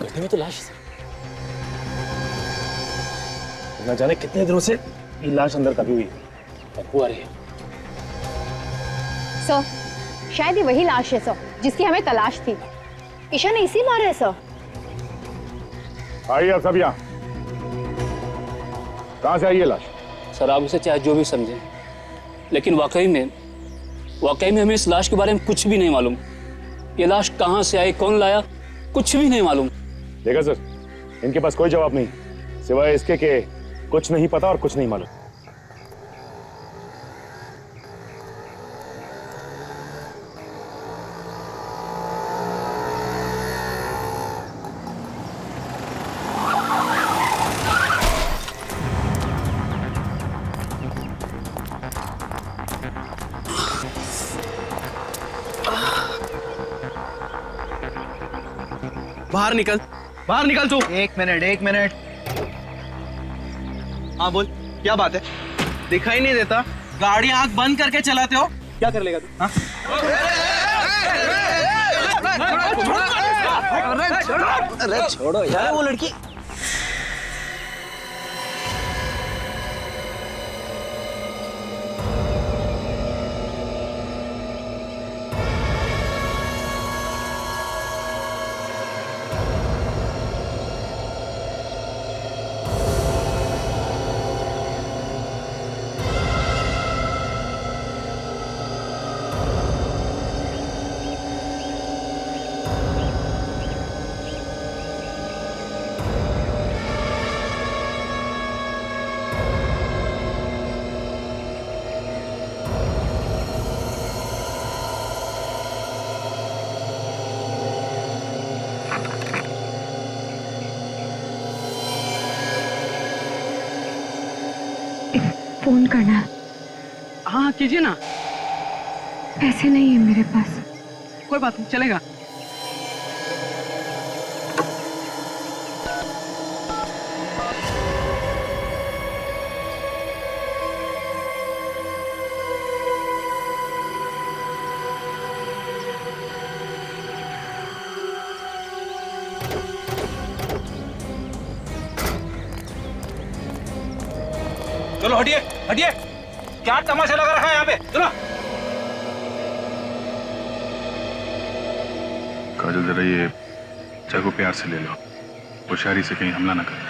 गड्ढे में तो लाश है। न जाने कितने दिनों से ये लाश अंदर दबी हुई है, बदबू आ रही है। सर, शायद ये वही लाश है सर, जिसकी हमें तलाश थी। ईशा ने इसी मारा है सर। आइए आप सब यहाँ। कहाँ से आई है लाश? सर आप उसे चाहे जो भी समझें, लेकिन वाकई में हमें इस लाश के बारे में कुछ भी नहीं मालूम। ये लाश कहाँ से आई, कौन लाया, कुछ भी नहीं मालूम। देखा सर, इनके पास कोई जवाब नहीं सिवाय इसके कि कुछ नहीं पता और कुछ नहीं मालूम। बाहर निकल तू। एक मिनट। हाँ बोल, क्या बात है? दिखाई नहीं देता? गाड़ी आंख बंद करके चलाते हो? क्या कर लेगा तू? हाँ? अरे छोड़ो यार, वो लड़की। फोन करना। हाँ कीजिए ना। पैसे नहीं है मेरे पास। कोई बात नहीं, चलेगा। चलो हटिए हटिए, क्या तमाशा लगा रखा है यहाँ पे? चलो। काजल जरा ये चाकू प्यार से ले लो, होशियारी से कहीं हमला ना करे।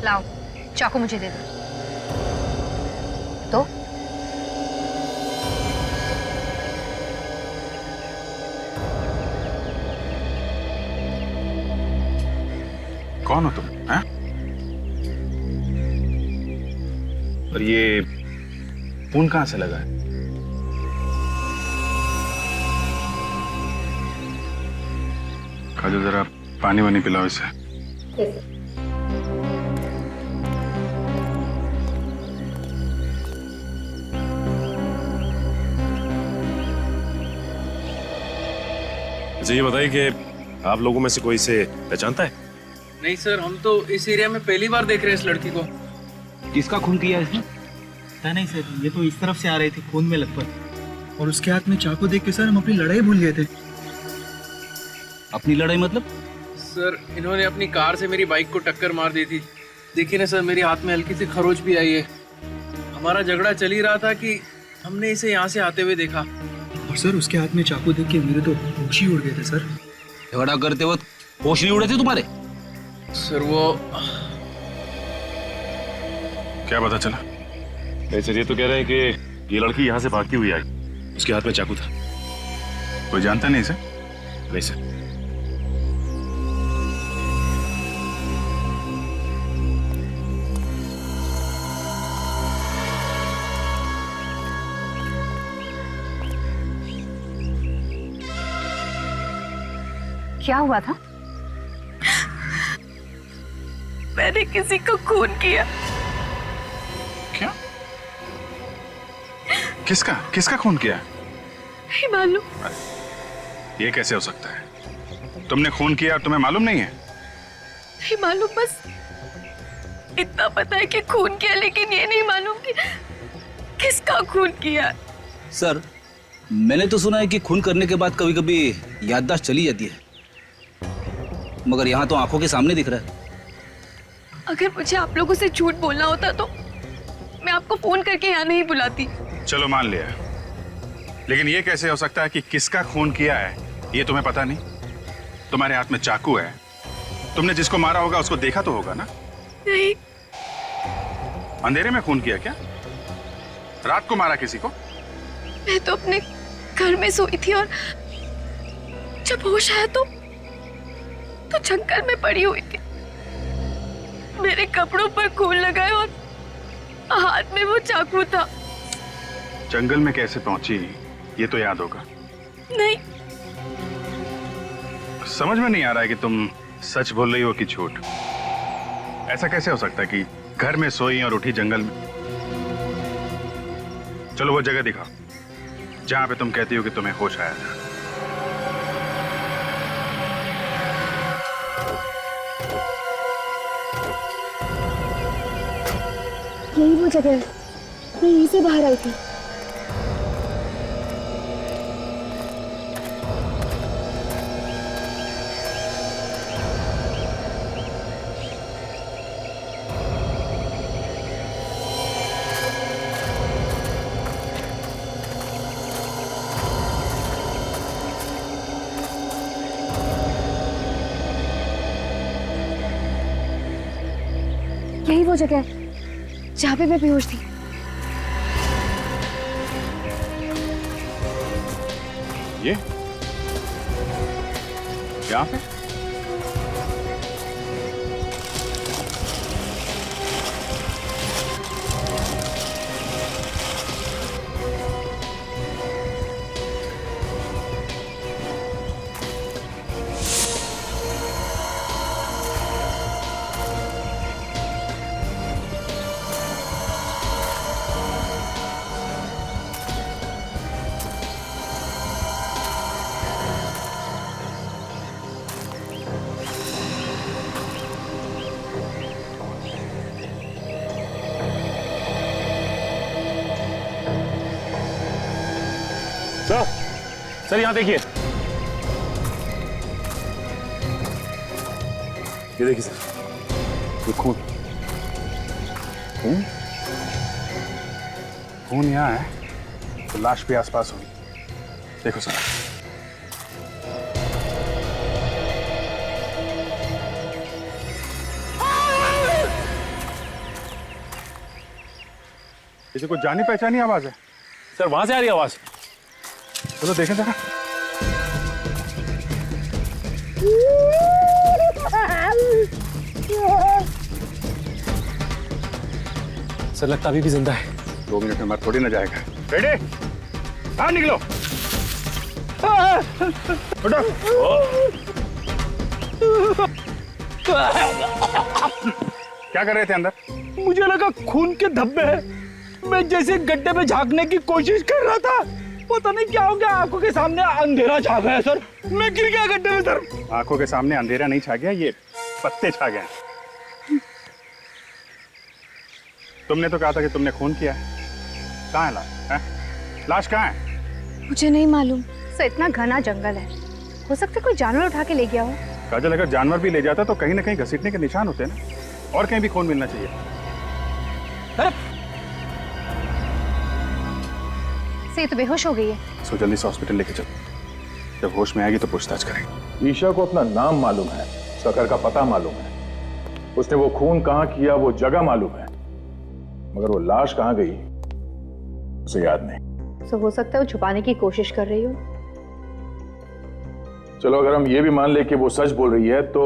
लाओ, चाकू मुझे दे दो। तो कौन हो तुम? हैं? और ये खून कहाँ से लगा है? काजल जरा पानी वानी पिलाओ इसे। अच्छा ये बताइए कि आप लोगों में से कोई इसे पहचानता है? नहीं सर, हम तो इस एरिया में पहली बार देख रहे हैं इस लड़की को। किसका खून किया इसने? पता नहीं सर, ये तो इस तरफ से आ रही थी खून में लथपथ, और उसके हाथ में चाकू देख के सर हम अपनी लड़ाई भूल गए थे। अपनी लड़ाई मतलब? सर इन्होंने अपनी कार से मेरी बाइक को टक्कर मार दी थी। देखिए ना सर, मेरे हाथ में हल्की सी खरोच भी आई है। हमारा झगड़ा चल ही रहा था कि हमने इसे यहाँ से आते हुए देखा। और सर उसके हाथ में चाकू देख के मेरे तो होश ही उड़ गए थे सर। झगड़ा करते वक्त होश नहीं उड़े थे तुम्हारे? सर वो क्या पता चला? नहीं सर, ये तो कह रहे हैं कि ये लड़की यहाँ से भागती हुई आई, उसके हाथ में चाकू था। कोई जानता नहीं इसे? नहीं सर। क्या हुआ था? मैंने किसी को खून किया। क्या? किसका किसका खून किया? नहीं मालूम। ये कैसे हो सकता है? तुमने खून किया और तुम्हें मालूम नहीं है? नहीं मालूम, बस इतना पता है कि खून किया, लेकिन ये नहीं मालूम कि किसका खून किया। सर मैंने तो सुना है कि खून करने के बाद कभी कभी याददाश्त चली जाती है, मगर यहाँ तो आंखों के सामने दिख रहा है। अगर मुझे आप लोगों से झूठ बोलना होता तो मैं आपको फोन करके यहाँ नहीं बुलाती। चलो मान लिया, लेकिन ये कैसे हो सकता है कि किसका खून किया है ये तुम्हें पता नहीं? तुम्हारे हाथ में चाकू है, तुमने जिसको मारा होगा उसको देखा तो होगा ना? नहीं। अंधेरे में खून किया क्या? रात को मारा किसी को? मैं तो अपने घर में सोई थी और जब होश आया तो जंगल में पड़ी हुई थी। मेरे कपड़ों पर खून लगा है और हाथ में वो चाकू था। जंगल में कैसे पहुंची ये तो याद होगा। नहीं। समझ में नहीं आ रहा है कि तुम सच बोल रही हो कि झूठ। ऐसा कैसे हो सकता है कि घर में सोई और उठी जंगल में? चलो वो जगह दिखाओ जहां पे तुम कहती हो कि तुम्हें होश आया था। यही वो जगह है, मैं यहीं से बाहर आई थी। यही वो जगह है जहाँ पे मैं बेहोश थी। ये यहाँ पे? सर यहाँ देखिए, ये देखिए सर, ये खून खून खून यहाँ है तो लाश भी आसपास होगी। देखो सर, इसे कुछ जानी पहचानी आवाज है। सर वहां से आ रही आवाज। चलो देखें जरा। सर लगता अभी भी जिंदा है। 2 मिनट में मर थोड़ी ना जाएगा। बेटे बाहर निकलो। उठो। क्या कर रहे थे अंदर? मुझे लगा खून के धब्बे हैं। मैं जैसे गड्ढे में झांकने की कोशिश कर रहा था, पता नहीं क्या हो गया, आंखों के सामने अंधेरा छा गया सर। मैं गिर गया गड्ढे में सर। आंखों के सामने अंधेरा नहीं छा गया, ये पत्ते छा गए। तुमने तो कहा था कि तुमने खून किया है। कहाँ है लाश? लाश कहाँ है? मुझे नहीं मालूम। सर इतना घना जंगल है, हो सकता है कोई जानवर उठा के ले गया हो। काजल, अगर जानवर भी ले जाता तो कहीं ना कहीं घसीटने के निशान होते हैं ना, और कहीं भी खून मिलना चाहिए। से तो बेहोश हो गई है। सो जल्दी से हॉस्पिटल लेके चलो, जब होश में आएगी तो पूछताछ करेंगे। ईशा को अपना नाम मालूम है, उसका घर का पता मालूम है, उसने वो खून कहाँ किया वो जगह मालूम है, मगर वो लाश कहाँ गई उसे याद नहीं। तो हो सकता है वो छुपाने की कोशिश कर रही हो। चलो अगर हम ये भी मान ले कि वो सच बोल रही है, तो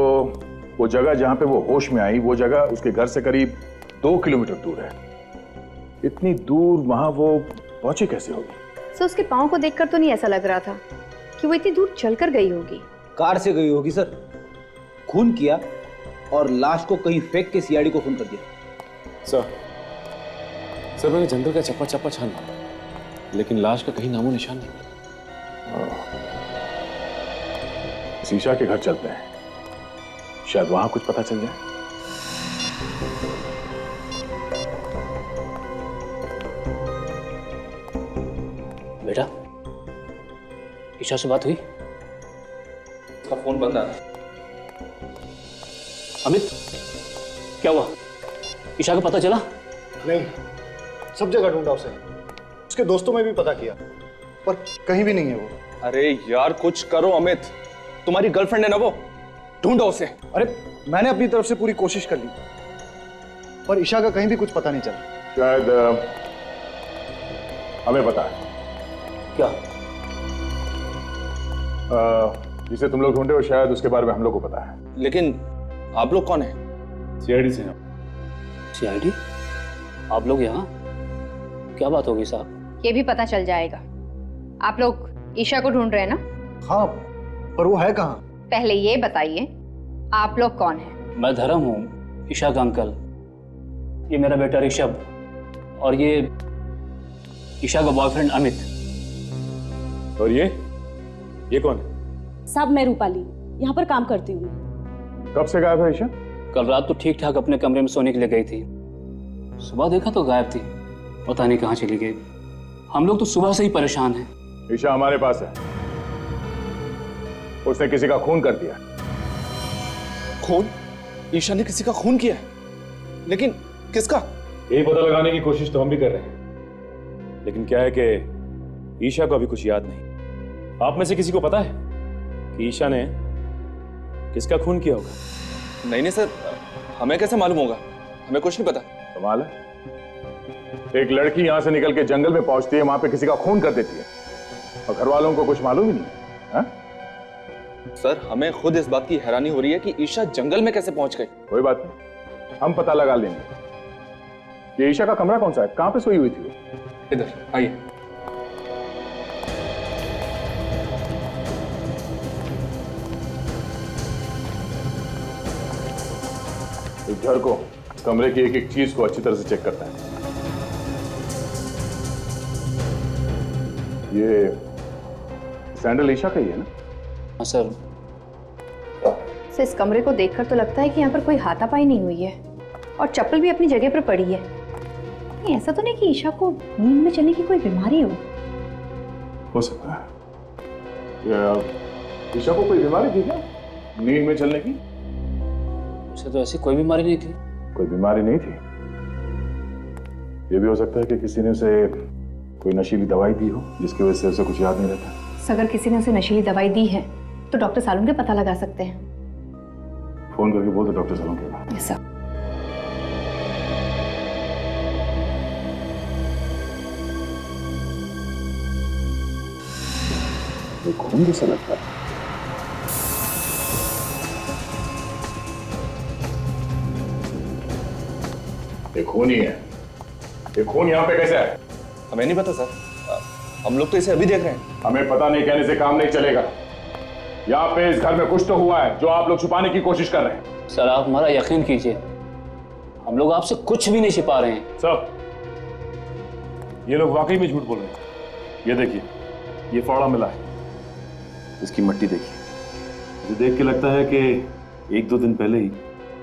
वो जगह जहां पे वो होश में आई, वो जगह उसके घर से करीब 2 किलोमीटर दूर है। इतनी दूर वहां वो पहुंची कैसे होगी? सर उसके पाँव को देखकर तो नहीं ऐसा लग रहा था कि वो इतनी दूर चलकर गई होगी। कार से गई होगी सर। खून किया और लाश को कहीं फेंक के सीआईडी को फोन कर दिया। सर मैंने जंगल का चप्पा चप्पा छाना, लेकिन लाश का कहीं नामो निशान नहीं। शीशा के घर चलते हैं, शायद वहां कुछ पता चल जाए। बेटा ईशा से बात हुई? उसका फोन बंद आ रहा है। अमित, क्या हुआ? ईशा का पता चला? नहीं, सब जगह ढूंढा उसे, उसके दोस्तों में भी पता किया, पर कहीं भी नहीं है वो। अरे यार कुछ करो अमित, तुम्हारी गर्लफ्रेंड है ना वो, ढूंढो उसे। अरे मैंने अपनी तरफ से पूरी कोशिश कर ली, पर ईशा का कहीं भी कुछ पता नहीं चला। शायद हमें पता है क्या? जिसे तुम लोग ढूंढे हो शायद उसके बारे में हम लोग को पता है। लेकिन आप लोग कौन है? सीआईडी से हैं। सीआईडी? आप लोग यहाँ? क्या बात होगी साहब? ये भी पता चल जाएगा। आप लोग ईशा को ढूंढ रहे हैं ना? हाँ, पर वो है कहाँ? पहले ये बताइए, आप लोग कौन हैं? मैं धर्म हूँ, ईशा का अंकल। ये मेरा बेटा ऋषभ, और ये ईशा का बॉयफ्रेंड अमित। और ये कौन है? साहब मैं रूपाली, यहाँ पर काम करती हूँ। कब से गायब है ईशा? कल रात तो ठीक ठाक अपने कमरे में सोने के लिए गई थी, सुबह देखा तो गायब थी, पता नहीं कहाँ चली गई। हम लोग तो सुबह से ही परेशान हैं। ईशा हमारे पास है, उसने किसी का खून कर दिया। खून? ईशा ने किसी का खून किया है? लेकिन किसका? यही पता लगाने की कोशिश तो हम भी कर रहे हैं, लेकिन क्या है कि ईशा को अभी कुछ याद नहीं। आप में से किसी को पता है कि ईशा ने किसका खून किया होगा? नहीं सर, हमें कैसे मालूम होगा? हमें कुछ नहीं पता। कमाल है, एक लड़की यहां से निकल के जंगल में पहुंचती है, वहां पे किसी का खून कर देती है, और घर वालों को कुछ मालूम ही नहीं है। सर हमें खुद इस बात की हैरानी हो रही है कि ईशा जंगल में कैसे पहुंच गई। कोई बात नहीं, हम पता लगा लेंगे। ये ईशा का कमरा कौन सा है? कहां पे सोई हुई थी वो? इधर आइए। इस घर को, कमरे की एक एक चीज को अच्छी तरह से चेक करता है। ये सैंडल ईशा का ही है ना? हाँ सर। इस कमरे को देखकर तो लगता है कि यहाँ पर कोई हाथापाई नहीं हुई है, और चप्पल भी अपनी जगह पर पड़ी है। नहीं, ऐसा तो नहीं कि ईशा को नींद में चलने की कोई बीमारी हो सकता है। ईशा को कोई बीमारी थी क्या नींद में चलने की? उसे तो ऐसी कोई बीमारी नहीं थी। कोई बीमारी नहीं थी? ये भी हो सकता है कि किसी ने उसे कोई नशीली दवाई दी हो, जिसकी वजह से उसे कुछ याद नहीं रहता। अगर किसी ने उसे नशीली दवाई दी है तो डॉक्टर सालून के पता लगा सकते हैं। फोन करके बोल दो डॉक्टर सालून के पास। Yes sir. ये खून जैसा लगता है। ये खून ही है। ये खून यहाँ पे कैसे है? हमें नहीं पता सर, हम लोग तो इसे अभी देख रहे हैं। हमें पता नहीं कहने से काम नहीं चलेगा। यहाँ पे इस घर में कुछ तो हुआ है जो आप लोग छुपाने की कोशिश कर रहे हैं। सर आप हमारा यकीन कीजिए, हम लोग आपसे कुछ भी नहीं छिपा रहे हैं। सब ये लोग वाकई में झूठ बोल रहे हैं। ये देखिए, ये फावड़ा मिला है, इसकी मट्टी देखिए। मुझे देख के लगता है कि 1-2 दिन पहले ही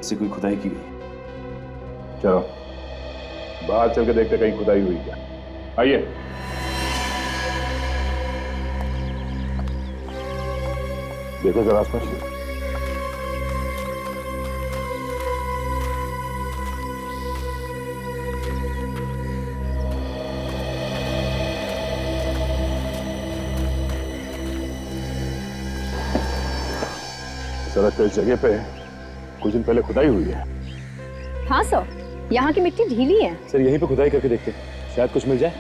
इसे कोई खुदाई की गई। चलो बाहर चल के देखते कहीं खुदाई हुई क्या। आइए। देखो जरा आसपास। सड़क पे इस जगह पे कुछ दिन पहले खुदाई हुई है। हाँ सर, यहाँ की मिट्टी ढीली है। सर यहीं पे खुदाई करके देखते हैं, शायद कुछ मिल जाए।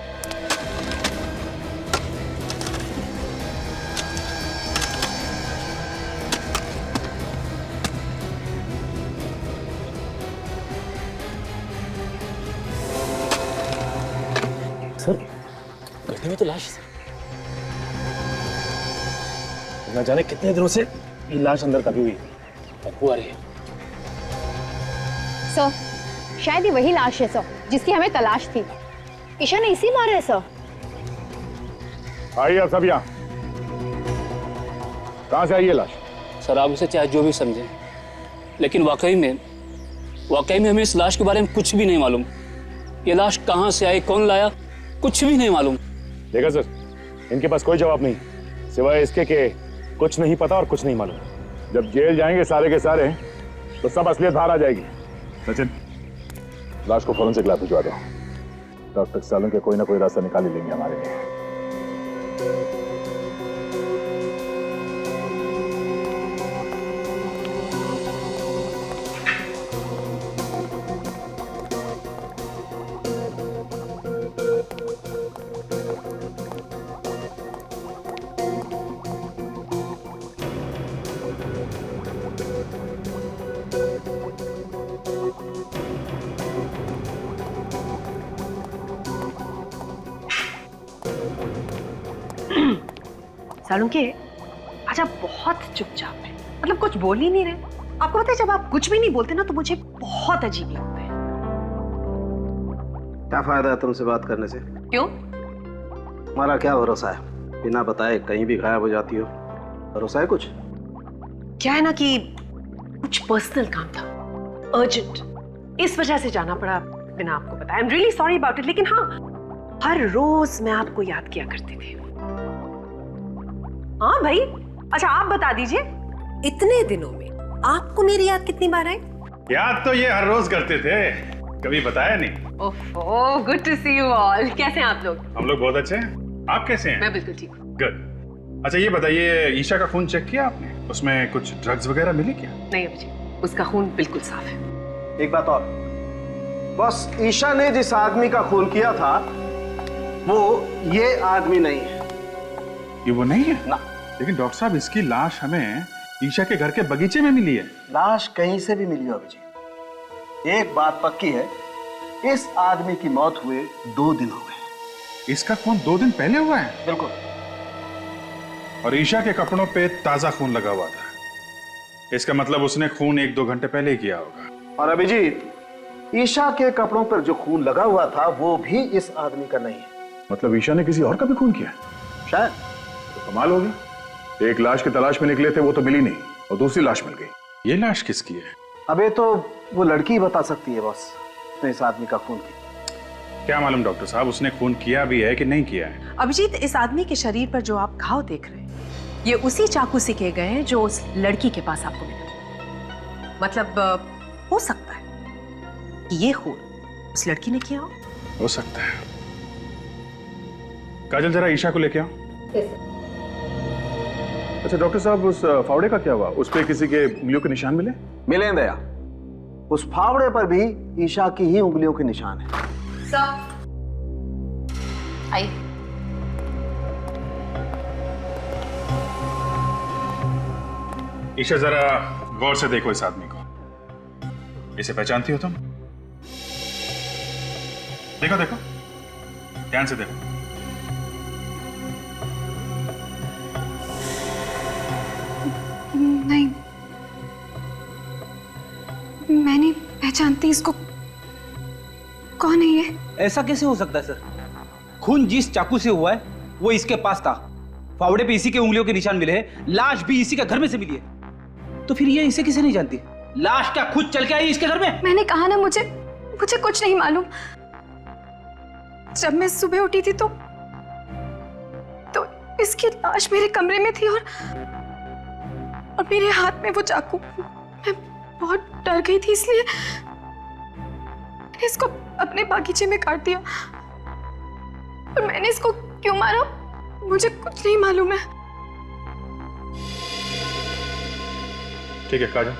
सर गड्ढे में तो लाश है। ना जाने कितने दिनों से ये लाश अंदर दबी हुई है। बदबू आ रही है। सर शायद ये वही लाश है सर जिसकी हमें तलाश थी। ईशा ने इसी मारा है सर। आइए अब सब यहाँ। कहाँ से आई ये लाश? सर आप उसे चाहे जो भी समझें, लेकिन वाकई में हमें इस लाश के बारे में कुछ भी नहीं मालूम। ये लाश कहाँ से आई, कौन लाया, कुछ भी नहीं मालूम। देखा सर, इनके पास कोई जवाब नहीं। सिवाय इसके के कुछ नहीं पता और कुछ नहीं मालूम। जब जेल जाएंगे सारे के सारे तो सब असलियत बाहर आ जाएगी। सचिन, लाश को फौरन से लैब भिजवा दो। डॉक्टर सालों के कोई ना कोई रास्ता निकाल ही लेंगे हमारे लिए। सालुंके, आज आप बहुत चुपचाप है, मतलब कुछ बोल ही नहीं रहे। आपको पता है जब आप कुछ भी नहीं बोलते ना तो मुझे बहुत अजीब लगता है। क्या फायदा है तुमसे बात करने से? क्यों? हमारा क्या भरोसा है, बिना बताए कहीं भी गायब हो जाती हो। भरोसा है कुछ? क्या है ना कि कुछ पर्सनल काम था, अर्जेंट, इस वजह से जाना पड़ा बिना आपको बताया। I am really sorry about it. लेकिन हाँ, हर रोज मैं आपको याद किया करती थी। हाँ भाई, अच्छा आप बता दीजिए, इतने दिनों में आपको मेरी याद कितनी बार आई? याद तो ये हर रोज करते थे, कभी बताया नहीं। Oh, good to see you all. कैसे हैं आप लोग? हम लोग बहुत अच्छे हैं, आप कैसे हैं? मैं बिल्कुल ठीक हूँ। गुड। अच्छा ये बताइए, ईशा का खून चेक किया आपने? उसमें कुछ ड्रग्स वगैरह मिले क्या? नहीं अभिजीत, उसका खून बिल्कुल साफ है। एक बात और, बस ईशा ने जिस आदमी का खून किया था वो ये आदमी नहीं है। ये वो नहीं है ना। लेकिन डॉक्टर साहब, इसकी लाश हमें ईशा के घर के बगीचे में मिली है। लाश कहीं से भी मिली हो अभिजीत, एक बात पक्की है, इस आदमी की मौत हुए 2 दिन हो गए। इसका खून 2 दिन पहले हुआ है? बिल्कुल। और ईशा के कपड़ों पे ताजा खून लगा हुआ था, इसका मतलब उसने खून 1-2 घंटे पहले ही किया होगा। और अभिजीत, ईशा के कपड़ों पर जो खून लगा हुआ था वो भी इस आदमी का नहीं है। मतलब ईशा ने किसी और का भी खून किया? शायद। तो कमाल हो गया, एक लाश की तलाश में निकले थे, वो तो मिली नहीं और दूसरी लाश मिल गई। ये लाश किसकी है? अबे तो वो लड़की बता सकती है बॉस, उसने इस आदमी का खून किया। क्या मालूम डॉक्टर साहब, उसने खून किया भी है कि नहीं किया है। अभिजीत, इस आदमी के शरीर पर जो आप घाव देख रहे हैं ये उसी चाकू से किए गए हैं जो उस लड़की के पास आपको मिला। मतलब हो सकता है कि ये खून उस लड़की ने किया हो सकता है। काजल, जरा ईशा को लेके आओ। अच्छा डॉक्टर साहब, उस फावड़े का क्या हुआ? उस पे किसी के उंगलियों के निशान मिले? मिले दया, उस फावड़े पर भी ईशा की ही उंगलियों के निशान है। सर आइए। ईशा, जरा गौर से देखो इस आदमी को। इसे पहचानती हो तुम? देखो देखो, ध्यान से देखो। नहीं, मैं नहीं पहचानती इसको। कौन है ये? ऐसा कैसे हो सकता है सर? खून जिस चाकू से हुआ है वो इसके पास था, फावड़े पे इसी के उंगलियों के निशान मिले हैं, लाश भी इसी के घर में से मिली है। तो फिर ये इसे किसे नहीं जानती? लाश क्या खुद चल के आई इसके घर में? मैंने कहा ना, मुझे कुछ नहीं मालूम। जब मैं सुबह उठी थी तो इसकी लाश मेरे कमरे में थी और मेरे हाथ में वो चाकू। मैं बहुत डर गई थी, इसलिए मैंने इसको अपने बागीचे में काट दिया। और मैंने इसको क्यों मारा मुझे कुछ नहीं मालूम है। ठीक है काजल,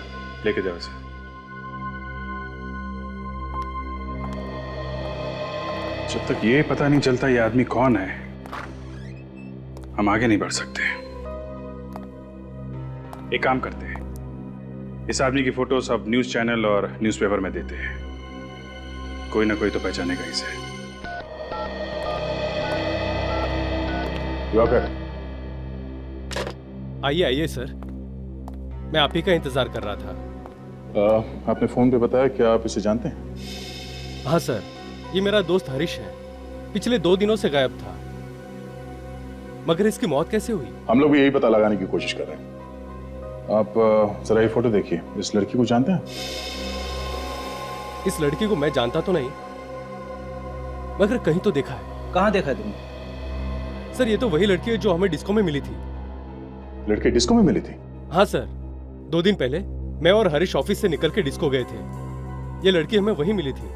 लेके जाओ इसे। जब तक ये पता नहीं चलता ये आदमी कौन है, हम आगे नहीं बढ़ सकते। एक काम करते हैं, इस आदमी की फोटो सब न्यूज चैनल और न्यूज़पेपर में देते हैं, कोई ना कोई तो पहचानेगा इसे। आइए आइए सर, मैं आप ही का इंतजार कर रहा था। आपने फोन पे बताया, क्या आप इसे जानते हैं? हाँ सर, ये मेरा दोस्त हरीश है, पिछले 2 दिनों से गायब था। मगर इसकी मौत कैसे हुई? हम लोग भी यही पता लगाने की कोशिश कर रहे हैं। आप जरा ये फोटो देखिए, इस लड़की को जानते हैं? इस लड़की को मैं जानता तो नहीं, मगर कहीं तो देखा है। कहाँ देखा है तुमने? सर ये तो वही लड़की है जो हमें डिस्को में मिली थी। लड़की डिस्को में मिली थी? हाँ सर, 2 दिन पहले मैं और हरीश ऑफिस से निकल के डिस्को गए थे। ये लड़की हमें वहीं मिली थी।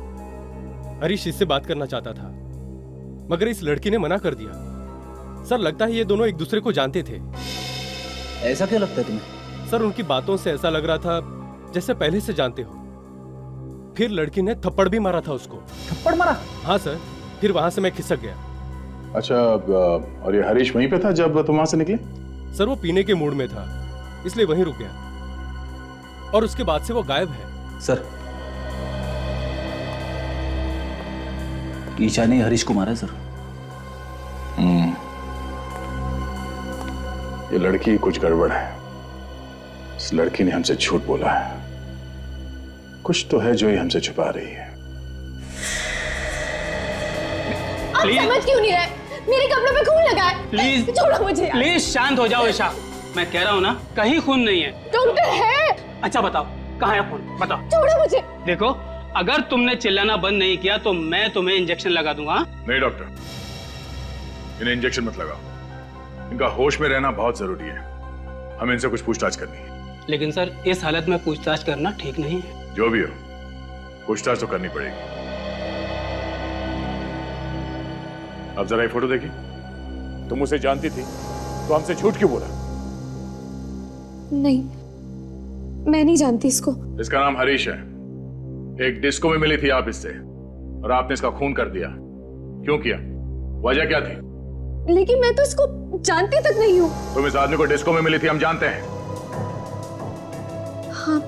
हरीश इससे बात करना चाहता था, मगर इस लड़की ने मना कर दिया। सर, लगता है ये दोनों एक दूसरे को जानते थे। ऐसा क्यों लगता है तुम्हें? सर, उनकी बातों से ऐसा लग रहा था जैसे पहले से जानते हो। फिर लड़की ने थप्पड़ भी मारा था उसको। थप्पड़ मारा? हाँ सर, फिर वहां से मैं खिसक गया। अच्छा, और ये हरीश वहीं पे था जब तुम वहां से निकले? सर, वो पीने के मूड में था, इसलिए वहीं रुक गया और उसके बाद से वो गायब है। सर, ईशा ने हरीश को मारा है सर। ये लड़की कुछ गड़बड़ है। इस लड़की ने हमसे झूठ बोला है। कुछ तो है जो ये हमसे छुपा रही है। आप समझ क्यों नहीं रहे? मेरे कपड़े पे खून लगा है। प्लीज छोड़ो मुझे। प्लीज शांत हो जाओ ईशा। मैं कह रहा हूँ ना, कहीं खून नहीं है। डॉक्टर है। अच्छा बताओ, कहाँ है खून? बताओ। छोड़ो मुझे। देखो, अगर तुमने चिल्लाना बंद नहीं किया तो मैं तुम्हें इंजेक्शन लगा दूंगा। नहीं डॉक्टर, इन्हें इंजेक्शन मत लगाओ। इनका होश में रहना बहुत जरूरी है। हमें इनसे कुछ पूछताछ करनी है। लेकिन सर, इस हालत में पूछताछ करना ठीक नहीं है। जो भी हो, पूछताछ तो करनी पड़ेगी। अब जरा ये फोटो देखी। तुम उसे जानती थी तो हमसे झूठ क्यों बोला? नहीं, मैं नहीं जानती इसको। इसका नाम हरीश है। एक डिस्को में मिली थी आप इससे और आपने इसका खून कर दिया। क्यों किया? वजह क्या थी? लेकिन मैं तो इसको जानती तक नहीं हूँ। तुम इस आदमी को डिस्को में मिली थी, हम जानते हैं। हाँ,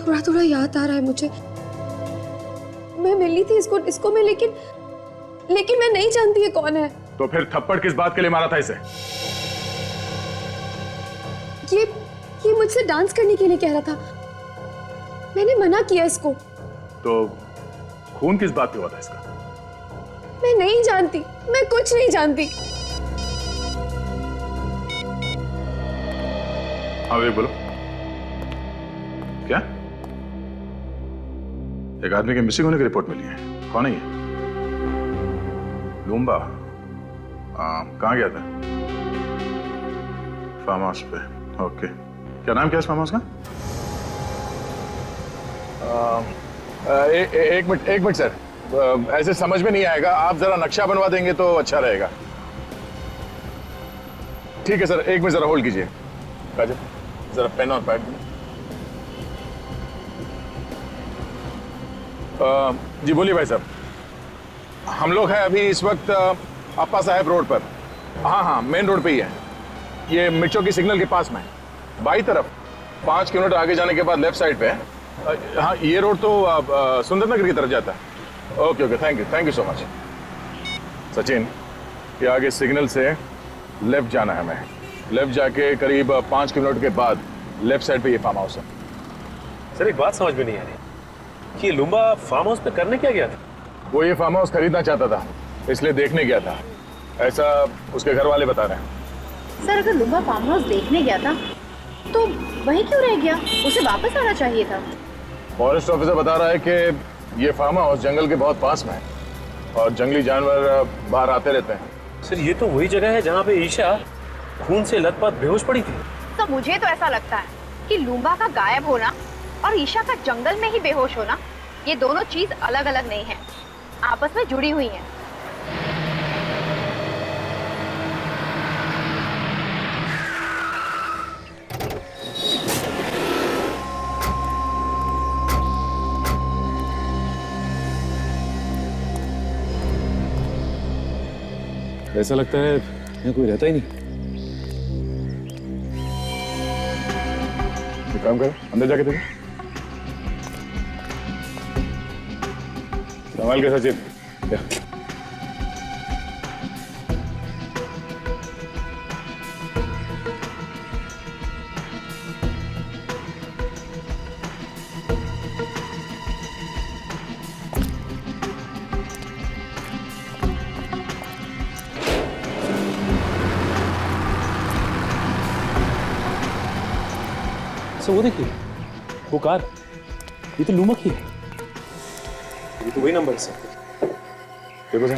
थोड़ा थोड़ा याद आ रहा है मुझे। मैं मिली थी इसको डिस्को में, लेकिन मैं नहीं जानती ये कौन है। तो फिर थप्पड़ किस बात के लिए मारा था इसे? ये मुझसे डांस करने के लिए कह रहा था। मैंने मना किया इसको। तो खून किस बात पे हुआ था इसका? मैं नहीं जानती, मैं कुछ नहीं जानती। हाँ वे बोलो, क्या? एक आदमी के मिसिंग होने की रिपोर्ट मिली है। कौन है ये? लूम्बा? कहाँ गया था? फार्म हाउस पे। ओके, क्या नाम क्या है इस फार्म हाउस का? एक मिनट सर, ऐसे समझ में नहीं आएगा। आप जरा नक्शा बनवा देंगे तो अच्छा रहेगा। ठीक है सर, एक मिनट जरा होल्ड कीजिए। काजल, जरा पेन और पैड दें। जी बोलिए भाई साहब। हम लोग हैं अभी इस वक्त अप्पा साहब रोड पर। हाँ, मेन रोड पे ही है। ये मिर्चों की सिग्नल के पास में है, बाई तरफ। 5 किलोमीटर आगे जाने के बाद लेफ्ट साइड पे है। हाँ, ये रोड तो सुंदरनगर की तरफ जाता है। Okay, thank you so much. Sachin, ये आगे सिग्नल से लेफ्ट जाना है हमें। लेफ्ट जाके करीब 5 किलोमीटर के बाद लेफ्ट साइड पे ये फार्म हाउस है। सर, एक बात समझ में नहीं आ रही कि लुम्बा फार्म हाउस पे करने क्या गया था? वो ये फार्म हाउस खरीदना चाहता था, इसलिए देखने गया था, ऐसा उसके घर वाले बता रहे हैं। सर, अगर लुम्बा फार्म हाउस देखने गया था तो वहीं क्यों रह गया? उसे वापस आना चाहिए था। फॉरेस्ट ऑफिसर बता रहा है कि ये फार्म हाउस जंगल के बहुत पास में है और जंगली जानवर बाहर आते रहते हैं। सर, ये तो वही जगह है जहाँ पे ईशा खून से लथपथ बेहोश पड़ी थी। तो मुझे तो ऐसा लगता है कि लुम्बा का गायब होना और ईशा का जंगल में ही बेहोश होना, ये दोनों चीज अलग अलग नहीं है, आपस में जुड़ी हुई हैं। ऐसा लगता है यहाँ कोई रहता ही नहीं। एक काम करो, अंदर जाके देखो। संभाल के सचिन। वो देखिए, वो कार, ये तो लुम्बा की है। ये तो वही नंबर है सर। देखो सर,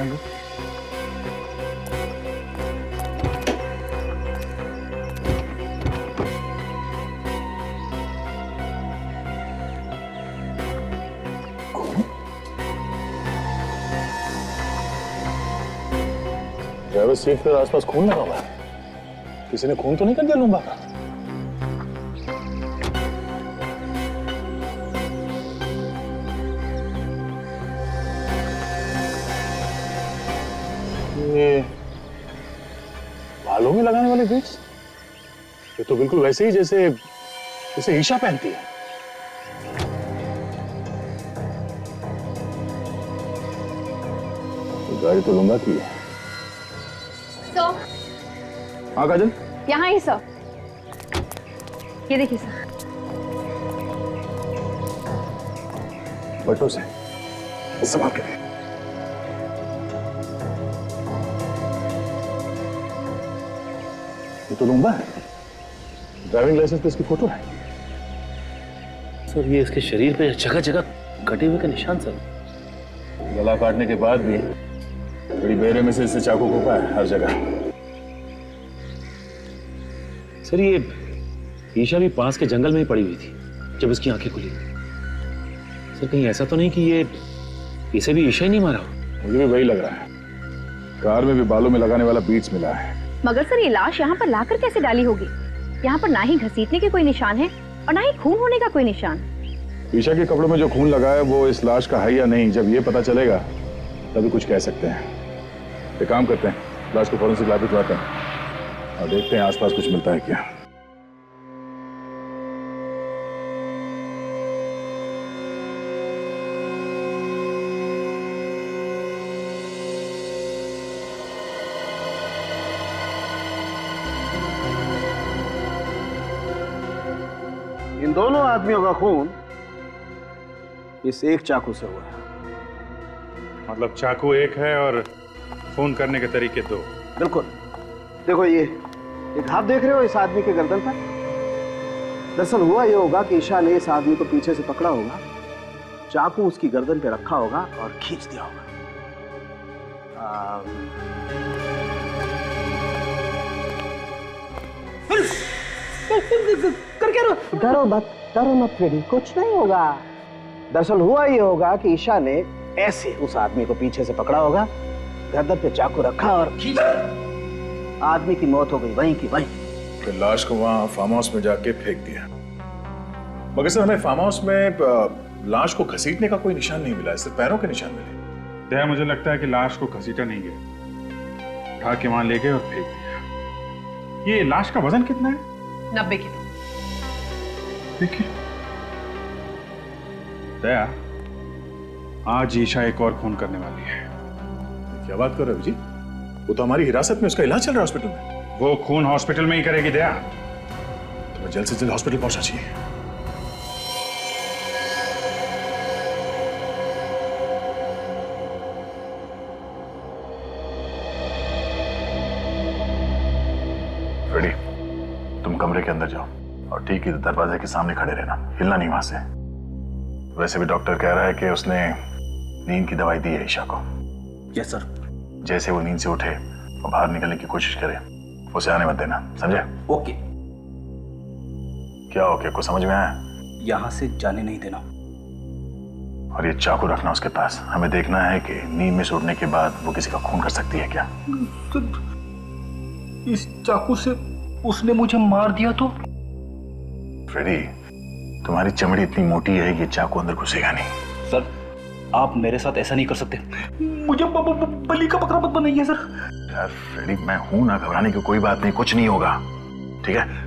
ड्राइवर सीट पर आसपास खून लगा हुआ है। किसी ने खून तो नहीं कर दिया लूंगा का? ये बालों में लगाने वाले बीट्स, ये तो बिल्कुल वैसे ही जैसे जैसे ईशा पहनती है। गाड़ी तो लूंगा की है। हाँ काजल, यहाँ ही सर, ये देखिए सर। बटों से संभाल के। ये तो लूंगा है, ड्राइविंग लाइसेंस पे इसकी फोटो है। सर ये इसके शरीर पे जगह जगह कटे हुए का निशान सर। गला काटने के बाद भी बड़ी बेरहमी से इससे चाकू घोंपा है हर जगह। सर ये ईशा भी पास के जंगल में ही पड़ी हुई थी जब उसकी आंखें खुली। सर कहीं ऐसा तो नहीं कि ये इसे भी ईशा ही नहीं मारा हो? मुझे भी वही लग रहा है। कार में भी बालों में लगाने वाला बीट्स मिला है। मगर सर ये लाश यहाँ पर लाकर कैसे डाली होगी? यहाँ पर ना ही घसीटने के कोई निशान है और ना ही खून होने का कोई निशान। ईशा के कपड़ों में जो खून लगा है वो इस लाश का है या नहीं, जब ये पता चलेगा तभी कुछ कह सकते हैं। एक काम करते हैं, लाश को फॉरेंसिक लैब भिजवाते हैं और देखते हैं आसपास कुछ मिलता है क्या। इन दोनों आदमियों का खून इस एक चाकू से हुआ है। मतलब चाकू एक है और खून करने के तरीके दो। बिल्कुल। देखो ये एक हाथ देख रहे हो इस आदमी के गर्दन पर? दरअसल हुआ ये होगा कि ईशा ने इस आदमी को पीछे से पकड़ा होगा, चाकू उसकी गर्दन पे रखा होगा और खींच दिया होगा। कर क्या डरो मत फ्रेडी, कुछ नहीं होगा। दरअसल हुआ ये होगा कि ईशा ने ऐसे उस आदमी को पीछे से पकड़ा होगा, गर्दन पे चाकू रखा और खींच दिया। आदमी की मौत हो गई वहीं की वहीं। फिर लाश को वहां फार्म हाउस में जाके फेंक दिया। मगर सर हमें फार्म हाउस में लाश को घसीटने का कोई निशान नहीं मिला है, सिर्फ पैरों के निशान मिले। दया मुझे लगता है कि लाश को घसीटा नहीं गया, उठा के वहां ले गए और फेंक दिया। ये लाश का वजन कितना है? 90 किलो। देखिए दया, आज ईशा एक और खून करने वाली है। क्या बात कर रहे हो जी? वो तो हमारी हिरासत में, उसका इलाज चल रहा है हॉस्पिटल में। वो खून हॉस्पिटल में ही करेगी दया। तो जल्द से जल्द हॉस्पिटल पहुंचना चाहिए। फ्रेडी, तुम कमरे के अंदर जाओ और ठीक ही दरवाजे के सामने खड़े रहना, हिलना नहीं वहां से। वैसे भी डॉक्टर कह रहा है कि उसने नींद की दवाई दी है ईशा को। Yes sir. जैसे वो नींद से उठे और बाहर निकलने की कोशिश करे, उसे आने मत देना, समझे? ओके। क्या ओके? कुछ समझ में आया? यहां से जाने नहीं देना। और ये चाकू रखना उसके पास। हमें देखना है कि नींद में से उठने के बाद वो किसी का खून कर सकती है क्या। इस चाकू से उसने मुझे मार दिया तो? फ्रेडी, तुम्हारी चमड़ी इतनी मोटी है कि चाकू अंदर घुसेगा नहीं। सर आप मेरे साथ ऐसा नहीं कर सकते, मुझे बलि का बकरा मत बनाइए सर। यार फ्रेडी, मैं हूं ना, घबराने की कोई बात नहीं, कुछ नहीं होगा, ठीक है?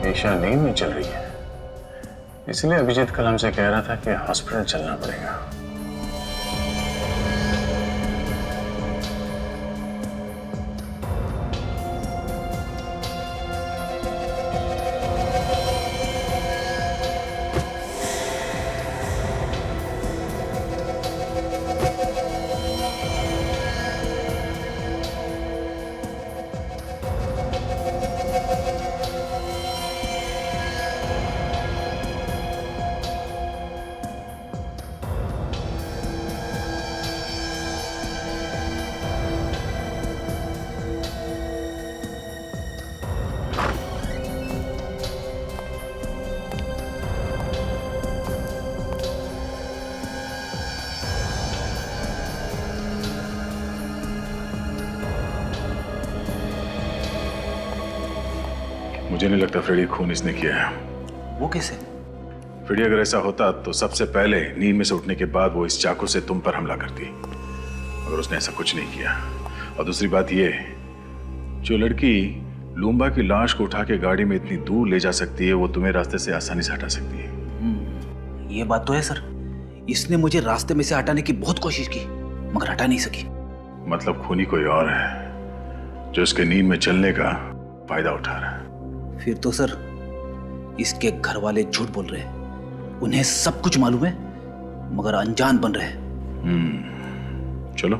ईशा नींद में चल रही है, इसलिए अभिजीत कल हमसे कह रहा था कि हॉस्पिटल चलना पड़ेगा। मुझे नहीं लगता फ्रेडी खून इसने किया है। वो कैसे? फ्रेडी अगर ऐसा होता तो सबसे पहले नींद में से उठने के बाद वो इस चाकू से तुम पर हमला करती, मगर उसने ऐसा कुछ नहीं किया। और दूसरी बात ये, जो लड़की लूम्बा की लाश को उठा के गाड़ी में इतनी दूर ले जा सकती है, वो तुम्हें रास्ते से आसानी से हटा सकती है। ये बात तो है सर। इसने मुझे रास्ते में से हटाने की बहुत कोशिश की, मगर हटा नहीं सकी। मतलब खूनी कोई और है जो इसके नींद में चलने का फायदा उठा रहा है। फिर तो सर इसके घर वाले झूठ बोल रहे हैं। उन्हें सब कुछ मालूम है, मगर अनजान बन रहे हैं। चलो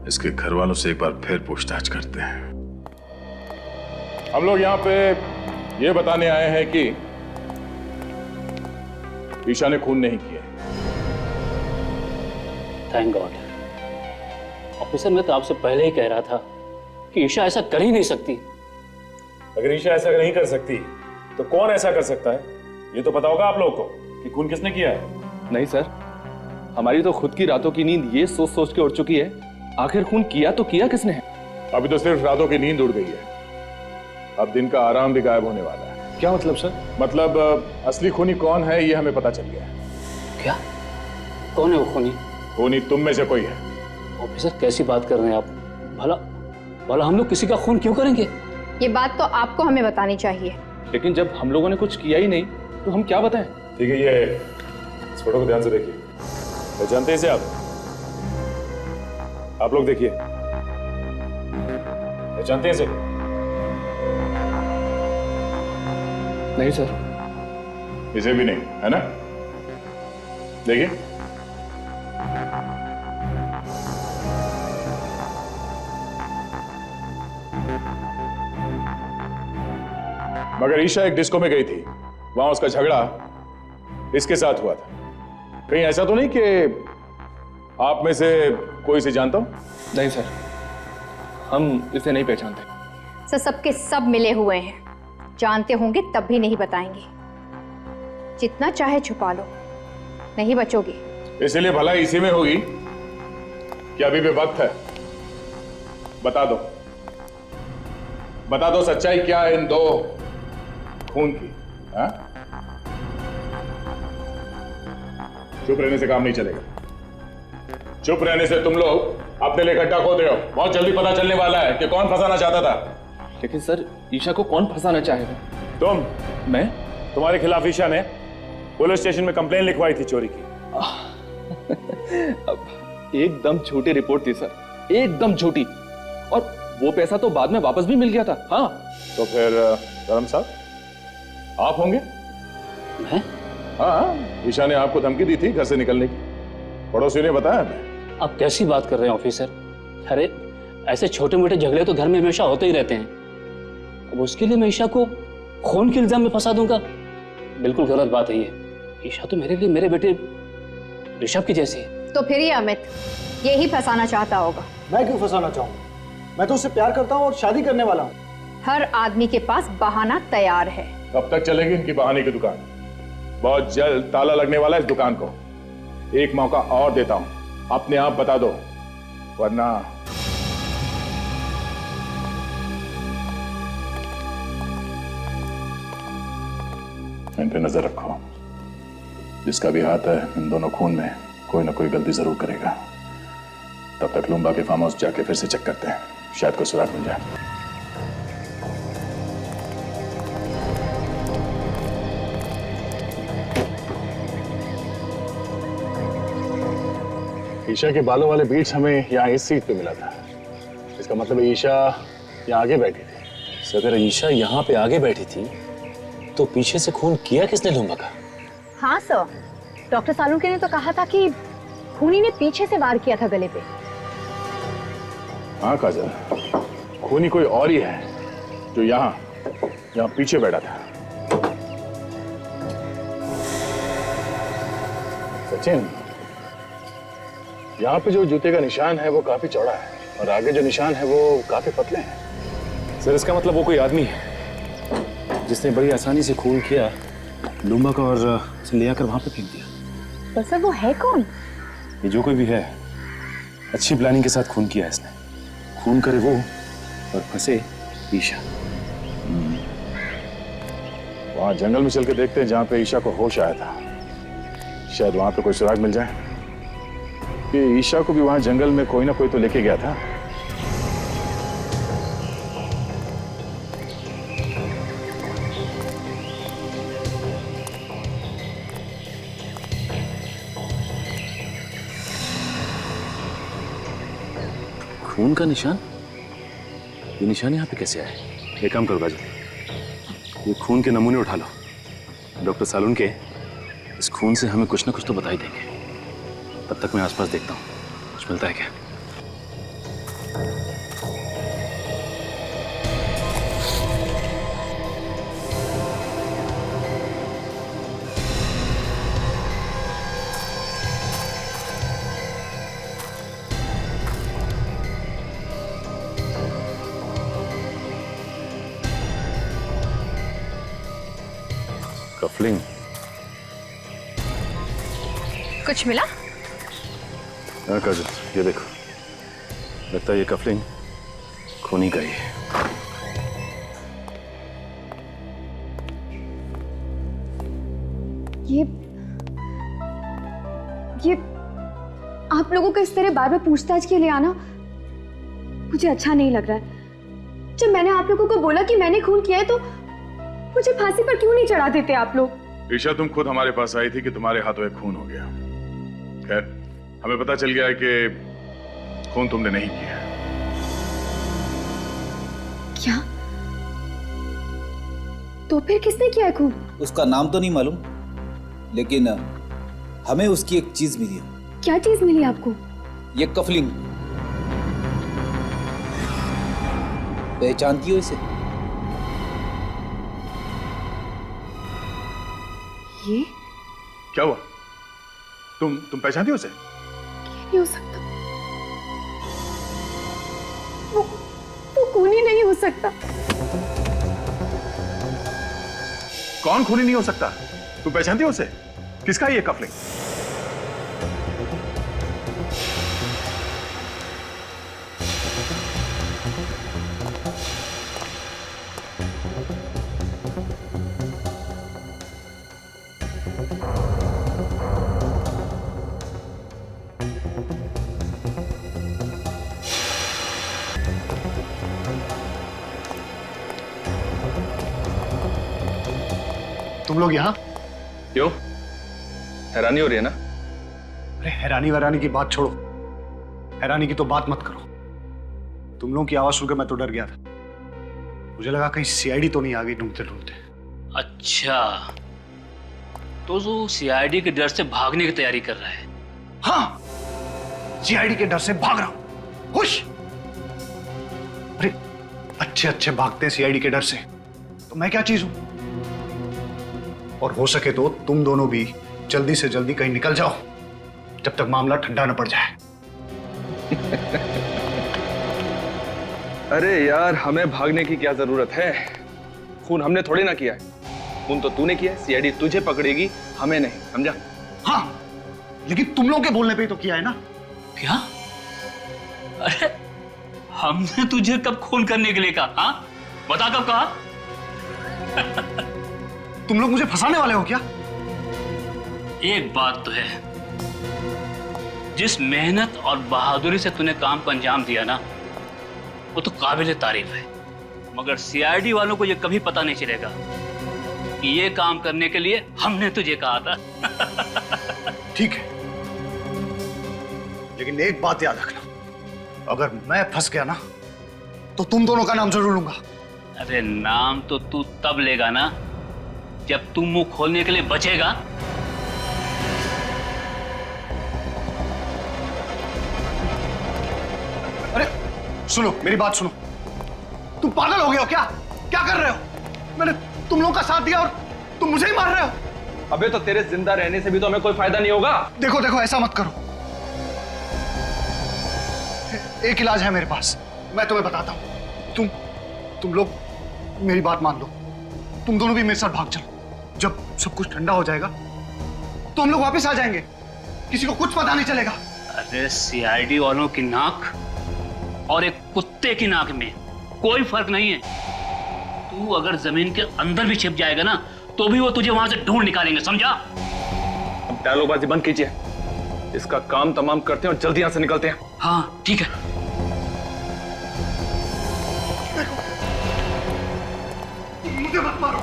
इसके घर वालों से एक बार फिर पूछताछ करते हैं। हम लोग यहाँ पे ये बताने आए हैं कि ईशा ने खून नहीं किया। Thank God. ऑफिसर, मैं तो आपसे पहले ही कह रहा था कि ईशा ऐसा कर ही नहीं सकती। अगर ईशा ऐसा नहीं कर सकती तो कौन ऐसा कर सकता है? ये तो पता होगा आप लोगों को कि खून किसने किया है। नहीं सर, हमारी तो खुद की रातों की नींद ये सोच सोच के उड़ चुकी है, आखिर खून किया तो किया किसने है? अभी तो सिर्फ रातों की नींद उड़ गई है, अब दिन का आराम भी गायब होने वाला है। क्या मतलब सर? मतलब असली खूनी कौन है ये हमें पता चल गया है। क्या? कौन है वो खूनी? खूनी तुम में से कोई है। ऑफिसर, कैसी बात कर रहे हैं आप? भला भला हम लोग किसी का खून क्यों करेंगे? ये बात तो आपको हमें बतानी चाहिए। लेकिन जब हम लोगों ने कुछ किया ही नहीं तो हम क्या बताएं? ठीक है, ये इस फोटो को ध्यान से देखिए। पहचानते हैं इसे आप लोग देखिए, पहचानते हैं इसे? नहीं सर। इसे भी नहीं, है ना? देखिए, मगर ईशा एक डिस्को में गई थी, वहां उसका झगड़ा इसके साथ हुआ था। कहीं ऐसा तो नहीं कि आप में से कोई इसे जानता हो? नहीं सर, हम इसे नहीं पहचानते। सर, सबके सब मिले हुए हैं, जानते होंगे तब भी नहीं बताएंगे। जितना चाहे छुपा लो, नहीं बचोगे। इसलिए भलाई इसी में होगी कि अभी भी वक्त है। बता दो सच्चाई क्या है इन दो खून की। हाँ? चुप रहने से काम नहीं चलेगा। चुप रहने से तुम लोग अपने लिए गड्ढा खोद रहे हो। बहुत जल्दी पता चलने वाला है कि कौन फंसाना चाहता था। लेकिन सर, ईशा को कौन फंसाना चाहेगा? तुम। मैं? तुम्हारे खिलाफ ईशा ने पुलिस स्टेशन में कंप्लेन लिखवाई थी चोरी की। अब एकदम झूठी रिपोर्ट थी सर, एकदम झूठी। और वो पैसा तो बाद में वापस भी मिल गया था। हाँ। तो फिर धर्म साहब आप होंगे? मैं? हाँ, ईशा ने आपको धमकी दी थी घर से निकलने की, पड़ोसियों ने बताया हमें। आप कैसी बात कर रहे हैं ऑफिसर? अरे ऐसे छोटे मोटे झगड़े तो घर में हमेशा होते ही रहते हैं। अब उसके लिए मैं ईशा को खून के इल्जाम में फंसा दूंगा? बिल्कुल गलत बात है ये। ईशा तो मेरे लिए मेरे बेटे ऋषभ की जैसी है। तो फिर ये अमित यही फंसाना चाहता होगा। मैं क्यों फंसाना चाहूंगा? मैं तो उससे प्यार करता हूँ और शादी करने वाला हूँ। हर आदमी के पास बहाना तैयार है। कब तक चलेगी इनकी बहाने की दुकान? बहुत जल्द ताला लगने वाला है इस दुकान को। एक मौका और देता हूं, अपने आप बता दो, वरना इन पे नजर रखो। जिसका भी हाथ है इन दोनों खून में, कोई ना कोई गलती जरूर करेगा। तब तक लूम्बा के फार्म हाउस जाके फिर से चेक करते हैं, शायद कोई सुराग मिल जाए। ईशा के बालों वाले बीट्स हमें यहाँ इस सीट पे मिला था। इसका मतलब ईशा यहाँ आगे बैठी थी। सर अगर ईशा यहाँ पे आगे बैठी थी तो पीछे से खून किया किसने लूंगा का? हाँ सर, डॉक्टर सालुंके ने तो कहा था कि खूनी ने पीछे से वार किया था गले पे। हाँ काजल, खूनी कोई और ही है जो यहाँ पीछे बैठा था। सचिन, यहाँ पे जो जूते का निशान है वो काफी चौड़ा है और आगे जो निशान है वो काफी पतले हैं। सर इसका मतलब वो कोई आदमी है जिसने बड़ी आसानी से खून किया लूंबा का और उसे ले आकर वहां पे फेंक दिया। पर सर वो है कौन? ये जो कोई भी है अच्छी प्लानिंग के साथ खून किया है इसने। खून करे वो और फंसे ईशा। वहां जंगल में चल के देखते हैं जहां पे ईशा को होश आया था। शायद वहां पे कोई सुराग मिल जाए कि ईशा को भी वहां जंगल में कोई ना कोई तो लेके गया था। खून का निशान? ये निशान यहाँ पे कैसे आए? एक काम करो काजल, ये खून के नमूने उठा लो। डॉक्टर सालुंके इस खून से हमें कुछ ना कुछ तो बता ही देंगे। तब तक मैं आसपास देखता हूँ कुछ मिलता है क्या। कफलिंग कुछ मिला? हाँ काजल, ये देखो, लगता है ये कफलिंग खूनी का ही है। ये आप लोगों का इस तरह बार बार पूछताछ के लिए आना मुझे अच्छा नहीं लग रहा है। जब मैंने आप लोगों को बोला कि मैंने खून किया है तो मुझे फांसी पर क्यों नहीं चढ़ा देते आप लोग? ईशा, तुम खुद हमारे पास आई थी कि तुम्हारे हाथों एक खून हो गया। खैर, हमें पता चल गया है कि खून तुमने नहीं किया। क्या? तो फिर किसने किया है खून? उसका नाम तो नहीं मालूम, लेकिन हमें उसकी एक चीज मिली है। क्या चीज मिली आपको? ये कफलिंग। पहचानती हो इसे? ये क्या हुआ? तुम पहचानती हो उसे? नहीं हो सकता, वो खूनी नहीं हो सकता। कौन खूनी नहीं हो सकता? तुम पहचानती हो उसे? किसका ये कफलिंग? तुम लोग यहाँ? क्यों? हैरानी हो रही है ना? अरे हैरानी वैरानी की बात छोड़ो, हैरानी की तो बात मत करो। तुम लोगों की आवाज सुनकर मैं तो डर गया था। मुझे लगा कहीं सीआईडी तो नहीं आ गई ढूंढते ढूंढते। अच्छा, तो वो सीआईडी के डर से भागने की तैयारी कर रहा है? हाँ, सीआईडी के डर से भाग रहा हूं। खुश? अरे अच्छे अच्छे भागते हैं सीआईडी के डर से, तो मैं क्या चीज हूं? और हो सके तो तुम दोनों भी जल्दी से जल्दी कहीं निकल जाओ जब तक मामला ठंडा न पड़ जाए। अरे यार, हमें भागने की क्या जरूरत है? खून हमने थोड़ी ना किया है। खून तो तूने किया है। सीआईडी तुझे पकड़ेगी, हमें नहीं, समझा? हाँ, लेकिन तुम लोगों के बोलने पे ही तो किया है ना। क्या? अरे हमने तुझे कब खून करने के लिए कहा? हाँ, बता कब कहा? तुम लोग मुझे फंसाने वाले हो क्या? एक बात तो है, जिस मेहनत और बहादुरी से तूने काम को अंजाम दिया ना, वो तो काबिल तारीफ है। मगर सीआईडी वालों को ये कभी पता नहीं चलेगा कि ये काम करने के लिए हमने तुझे कहा था। ठीक है, लेकिन एक बात याद रखना, अगर मैं फंस गया ना तो तुम दोनों का नाम जरूर लूंगा। अरे नाम तो तू तब लेगा ना जब तू मुंह खोलने के लिए बचेगा। अरे सुनो, मेरी बात सुनो। तुम पागल हो गए हो क्या? क्या कर रहे हो? मैंने तुम लोगों का साथ दिया और तुम मुझे ही मार रहे हो। अबे तो तेरे जिंदा रहने से भी तो हमें कोई फायदा नहीं होगा। देखो देखो, ऐसा मत करो। एक इलाज है मेरे पास, मैं तुम्हें बताता हूं। तुम लोग मेरी बात मान लो, तुम दोनों भी मेरे साथ भाग चलो। जब सब कुछ ठंडा हो जाएगा तो हम लोग वापस आ जाएंगे, किसी को कुछ पता नहीं चलेगा। अरे सीआईडी वालों की नाक और एक कुत्ते की नाक में कोई फर्क नहीं है। तू अगर जमीन के अंदर भी छिप जाएगा ना तो भी वो तुझे वहां से ढूंढ निकालेंगे, समझा? अब डायलॉगबाजी बंद कीजिए, इसका काम तमाम करते हैं और जल्दी यहां से निकलते हैं। हाँ ठीक है। मुझे मत मारो।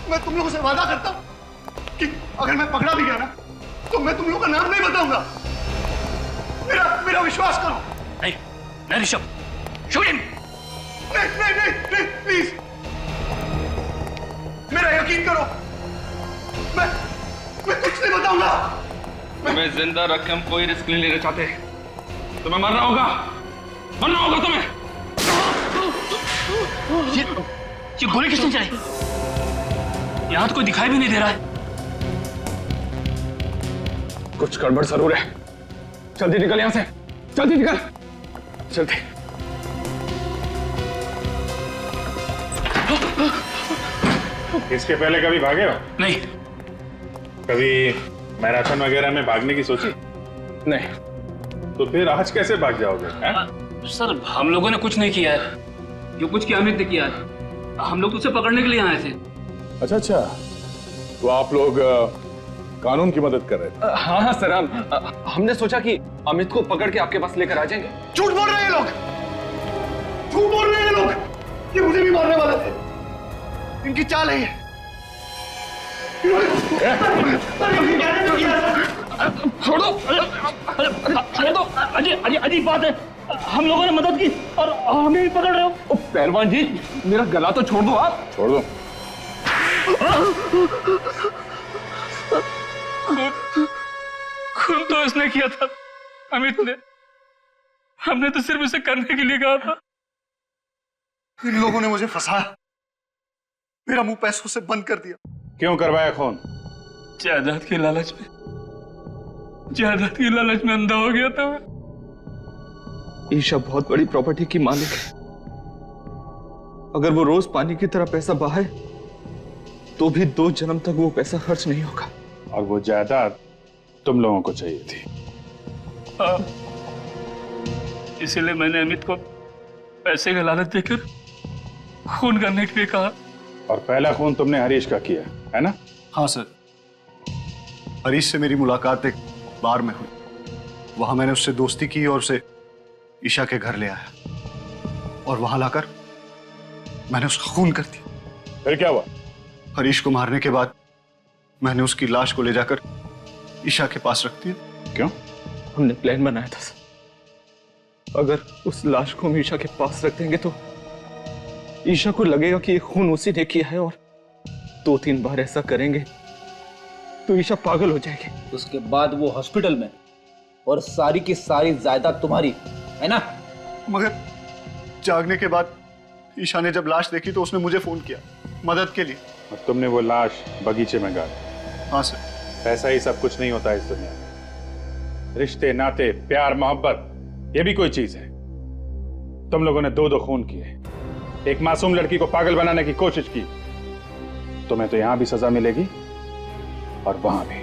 मैं तुम लोगों से वादा करता हूं कि अगर मैं पकड़ा भी गया ना तो मैं तुम लोगों का नाम नहीं बताऊंगा। मेरा विश्वास करो। नहीं ऋषभ, शूट हिम। नहीं, प्लीज मेरा यकीन करो। मैं कुछ नहीं बताऊंगा। तुम्हें जिंदा रख के हम कोई रिस्क नहीं लेना चाहते। तुम्हें मरना होगा तुम्हें। ये गोली किसने चलाई? यहां तो कोई दिखाई भी नहीं दे रहा है। कुछ गड़बड़ जरूर है। जल्दी निकल यहां से, जल्दी निकल, जल्दी। इसके पहले कभी भागे हो? नहीं। कभी मैराथन वगैरह में भागने की सोची? नहीं। तो फिर आज कैसे भाग जाओगे? सर हम लोगों ने कुछ नहीं किया है, जो कुछ किया अमित ने किया है। हम लोग तो उसे पकड़ने के लिए आए थे। अच्छा, तो आप लोग कानून की मदद कर रहे थे? हाँ सर, हमने सोचा कि अमित को पकड़ के आपके पास लेकर आ जाएंगे। झूठ बोल रहे हैं लोग, झूठ बोल रहे हैं लोग। ये मुझे भी मारने वाले थे। इनकी चाल है ये। छोड़ो, अजीब बात है। हम लोगों ने मदद की और हमें भी पकड़ रहे हो। पहलवान जी, मेरा गला तो छोड़ दो आप। छोड़ दो। खून तो इसने किया था, अमित ने। हमने तो सिर्फ इसे करने के लिए कहा था। इन लोगों ने मुझे फंसाया, मेरा मुंह पैसों से बंद कर दिया। क्यों करवाया खून? जायदाद की लालच में अंधा हो गया था मैं। ईशा बहुत बड़ी प्रॉपर्टी की मालिक है। अगर वो रोज पानी की तरह पैसा बहाए तो भी 2 जन्म तक वो पैसा खर्च नहीं होगा। और वो जायदाद तुम लोगों को चाहिए थी। इसीलिए मैंने अमित को पैसे का लालच देकर खून करने के लिए कहा। और पहला खून तुमने हरीश का किया है ना? हाँ सर, हरीश से मेरी मुलाकात एक बार में हुई। वहां मैंने उससे दोस्ती की और उसे ईशा के घर ले आया और वहां लाकर मैंने उसका खून कर दिया। फिर क्या हुआ? हरीश को मारने के बाद मैंने उसकी लाश को ले जाकर ईशा के पास रख दिया। क्यों? हमने प्लान बनाया था सर। अगर उस लाश को हम ईशा के पास रख देंगे तो ईशा को लगेगा कि ये खून उसी ने किया है, और 2-3 बार ऐसा करेंगे तो ईशा पागल हो जाएगी। उसके बाद वो हॉस्पिटल में, और सारी की सारी जायदाद तुम्हारी है ना? मगर जागने के बाद ईशा ने जब लाश देखी तो उसने मुझे फोन किया मदद के लिए। और तुमने वो लाश बगीचे में गाड़ी? हाँ सर। ऐसा ही सब कुछ नहीं होता इस दुनिया में। रिश्ते, नाते, प्यार, मोहब्बत, ये भी कोई चीज है। तुम लोगों ने 2 खून किए, एक मासूम लड़की को पागल बनाने की कोशिश की। तुम्हें तो यहां भी सजा मिलेगी और वहां भी।